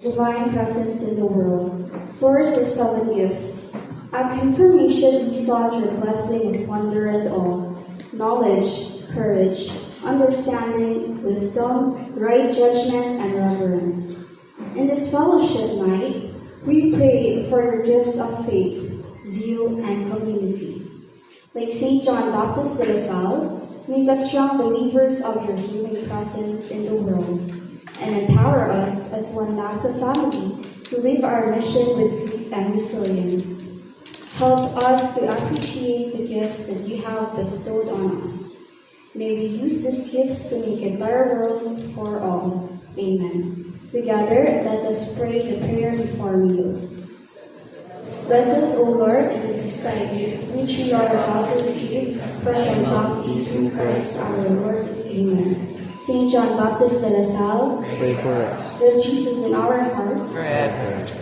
divine presence in the world, source of seven gifts. At confirmation, we sought your blessing of wonder and awe, knowledge, courage, understanding, wisdom, right judgment, and reverence. In this fellowship night, we pray for your gifts of faith, zeal, and community. Like St. John Baptist de La Salle, make us strong believers of your healing presence in the world, and empower us as one massive family to live our mission with grit and resilience. Help us to appreciate the gifts that you have bestowed on us. May we use these gifts to make a better world for all. Amen. Together, let us pray the prayer before meal. Bless us, O Lord, in these thy gifts, which we are about to receive from thy bounty through Christ our Lord. Amen. Saint John Baptist de La Salle, Pray for us. with Jesus in our hearts, Forever.